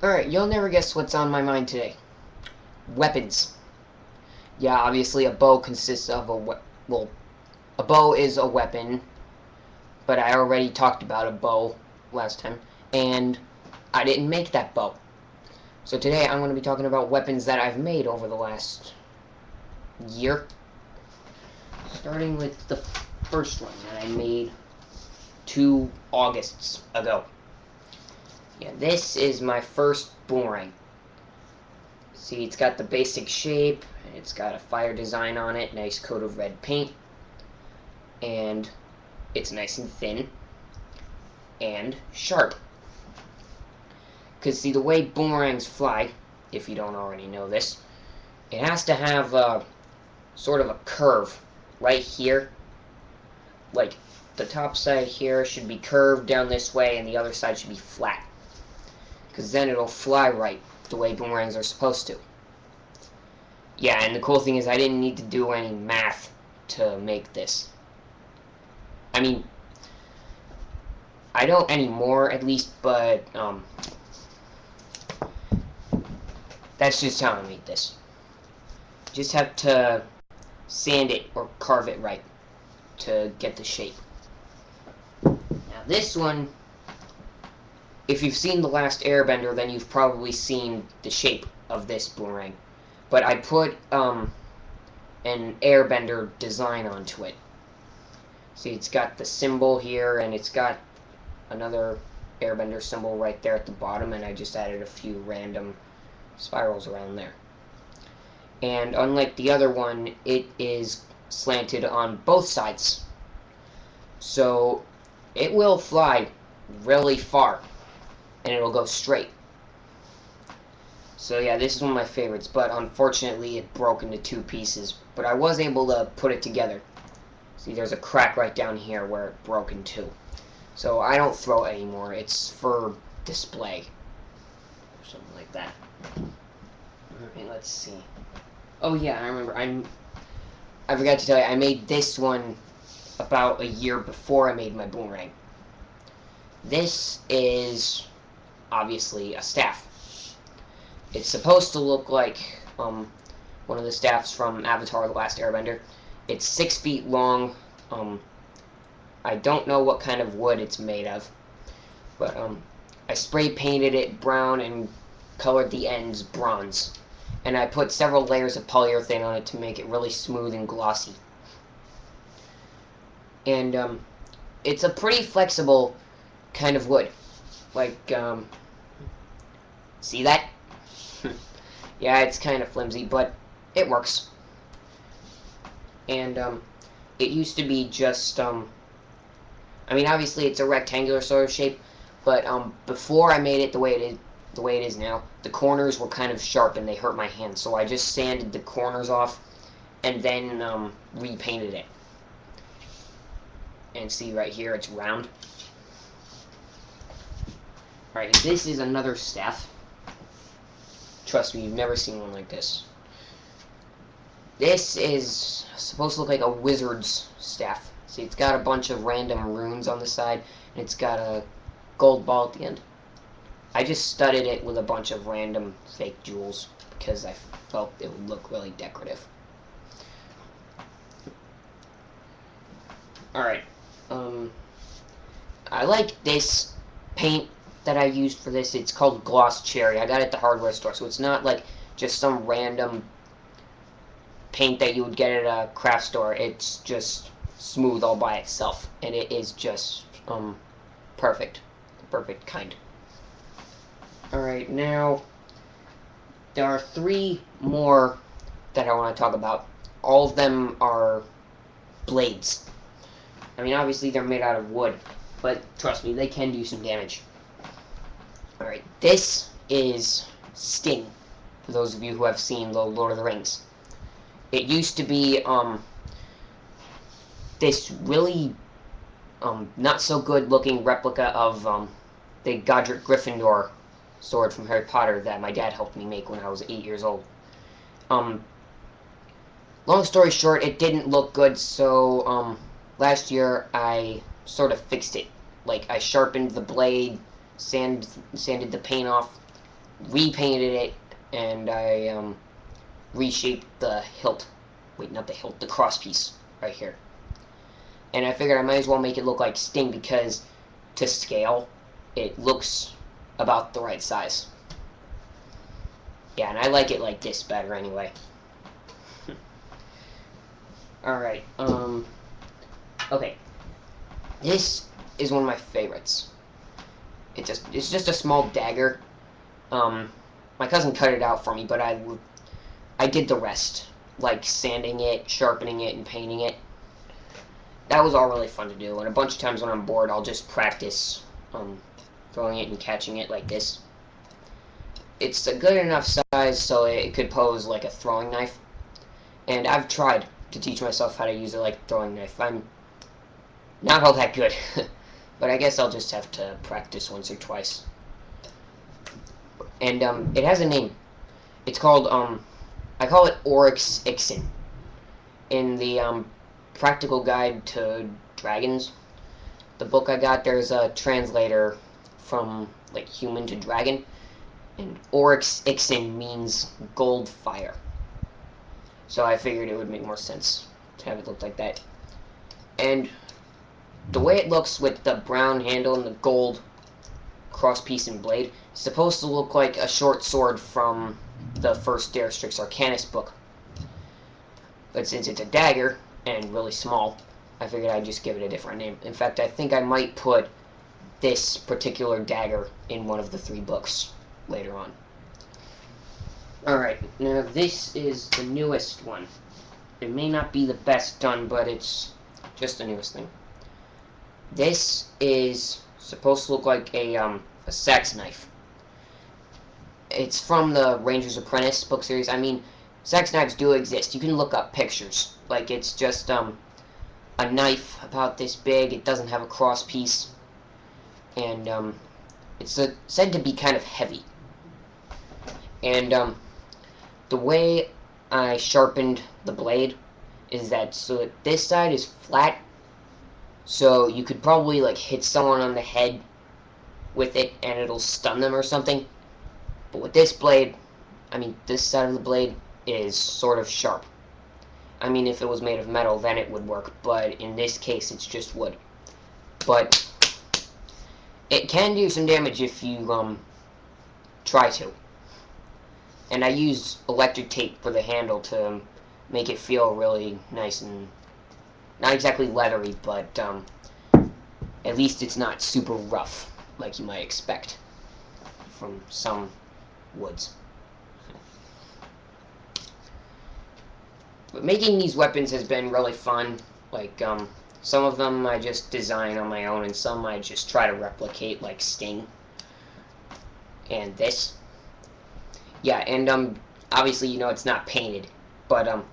Alright, you'll never guess what's on my mind today. Weapons. Yeah, obviously a bow consists of well, a bow is a weapon, but I already talked about a bow last time, and I didn't make that bow. So today I'm going to be talking about weapons that I've made over the last year. Starting with the first one that I made 2 Augusts ago. Yeah, this is my first boomerang. See, it's got the basic shape, and it's got a fire design on it, nice coat of red paint, and it's nice and thin, and sharp. Because, see, the way boomerangs fly, if you don't already know this, it has to have sort of a curve right here. Like, the top side here should be curved down this way, and the other side should be flat. Because then it'll fly right, the way boomerangs are supposed to. Yeah, and the cool thing is I didn't need to do any math to make this. I mean, I don't anymore, at least, but, that's just how I made this. Just have to sand it or carve it right to get the shape. Now this one, if you've seen The Last Airbender, then you've probably seen the shape of this boomerang. But I put an airbender design onto it. See, it's got the symbol here, and it's got another airbender symbol right there at the bottom, and I just added a few random spirals around there. And unlike the other one, it is slanted on both sides. So it will fly really far, and it'll go straight. So yeah, this is one of my favorites, but unfortunately it broke into 2 pieces. But I was able to put it together. See, there's a crack right down here where it broke in 2. So I don't throw it anymore. It's for display. Or something like that. Alright, let's see. Oh yeah, I remember. I forgot to tell you, I made this one about a year before I made my boomerang. This is obviously a staff. It's supposed to look like one of the staffs from Avatar: The Last Airbender. It's 6 feet long. I don't know what kind of wood it's made of, but I spray painted it brown and colored the ends bronze. And I put several layers of polyurethane on it to make it really smooth and glossy. And it's a pretty flexible kind of wood. Like, see that? Yeah, it's kind of flimsy, but it works. And it used to be just, I mean, obviously it's a rectangular sort of shape, but before I made it the way it is now, the corners were kind of sharp and they hurt my hand, so I just sanded the corners off and then repainted it. And see right here, it's round. Alright, this is another staff. Trust me, you've never seen one like this. This is supposed to look like a wizard's staff. See, it's got a bunch of random runes on the side, and it's got a gold ball at the end. I just studded it with a bunch of random fake jewels because I felt it would look really decorative. Alright, I like this paint that I used for this. It's called Gloss Cherry. I got it at the hardware store, so it's not like just some random paint that you would get at a craft store. It's just smooth all by itself, and it is just perfect. The perfect kind. Alright, now there are 3 more that I want to talk about. All of them are blades. I mean, obviously they're made out of wood, but trust me, they can do some damage. Alright, this is Sting, for those of you who have seen the Lord of the Rings. It used to be, this really, not so good looking replica of, the Godric Gryffindor sword from Harry Potter that my dad helped me make when I was 8 years old. Long story short, it didn't look good, so, last year I sort of fixed it. Like, I sharpened the blade, sanded the paint off, repainted it, and I reshaped the hilt. Wait, not the hilt, the crosspiece right here. And I figured I might as well make it look like Sting because to scale, it looks about the right size. Yeah, and I like it like this better anyway. Alright, okay. This is one of my favorites. It's just a small dagger. My cousin cut it out for me, but I did the rest. Like sanding it, sharpening it, and painting it. That was all really fun to do, and a bunch of times when I'm bored, I'll just practice throwing it and catching it like this. It's a good enough size so it could pose like a throwing knife, and I've tried to teach myself how to use it like a throwing knife. I'm not all that good, but I guess I'll just have to practice once or twice. And it has a name. It's called I call it Oryx Ixen. In the Practical Guide to Dragons, the book I got, there's a translator from like human to dragon, and Oryx Ixen means gold fire. So I figured it would make more sense to have it look like that. And the way it looks with the brown handle and the gold crosspiece and blade is supposed to look like a short sword from the first Dare Strix Arcanist book. But since it's a dagger and really small, I figured I'd just give it a different name. In fact, I think I might put this particular dagger in one of the 3 books later on. Alright, now this is the newest one. It may not be the best done, but it's just the newest thing. This is supposed to look like a sax knife. It's from the Ranger's Apprentice book series. I mean, sax knives do exist. You can look up pictures. Like, it's just a knife about this big. It doesn't have a crosspiece. And it's said to be kind of heavy. And the way I sharpened the blade is that so that this side is flat, so you could probably like hit someone on the head with it and it'll stun them or something. But with this blade, I mean this side of the blade is sort of sharp. I mean if it was made of metal then it would work, but in this case it's just wood. But it can do some damage if you try to. And I used electric tape for the handle to make it feel really nice and not exactly leathery, but at least it's not super rough like you might expect from some woods. But making these weapons has been really fun. Like some of them I just design on my own, and some I just try to replicate, like Sting and this. Yeah, and obviously, you know, it's not painted, but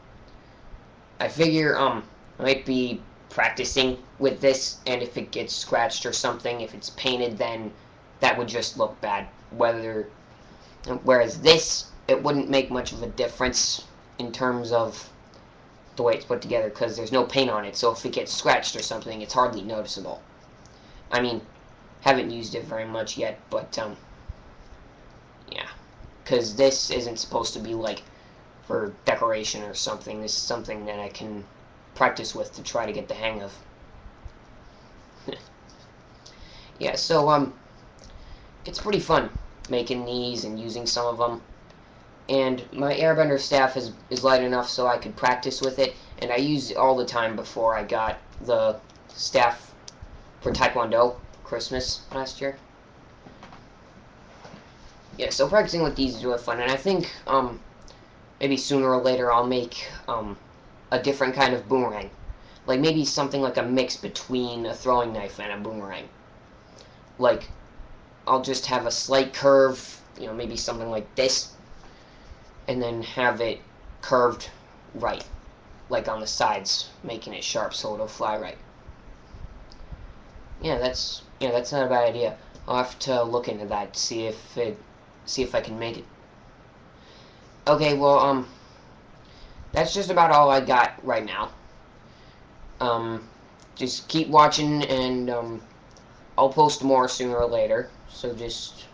I figure I might be practicing with this, and if it gets scratched or something, if it's painted, then that would just look bad. Whereas this, it wouldn't make much of a difference in terms of the way it's put together, because there's no paint on it, so if it gets scratched or something, it's hardly noticeable. I mean, haven't used it very much yet, but yeah. Because this isn't supposed to be like for decoration or something. This is something that I can practice with to try to get the hang of. Yeah, so it's pretty fun making these and using some of them. And my airbender staff is light enough so I could practice with it, and I used it all the time before I got the staff for Taekwondo for Christmas last year. Yeah, so practicing with these is really fun, and I think maybe sooner or later I'll make a different kind of boomerang. Like maybe something like a mix between a throwing knife and a boomerang. Like, I'll just have a slight curve, you know, maybe something like this, and then have it curved right, like on the sides, making it sharp so it'll fly right. Yeah, that's not a bad idea. I'll have to look into that, see if I can make it. Okay, well, that's just about all I got right now. Just keep watching, and I'll post more sooner or later, so just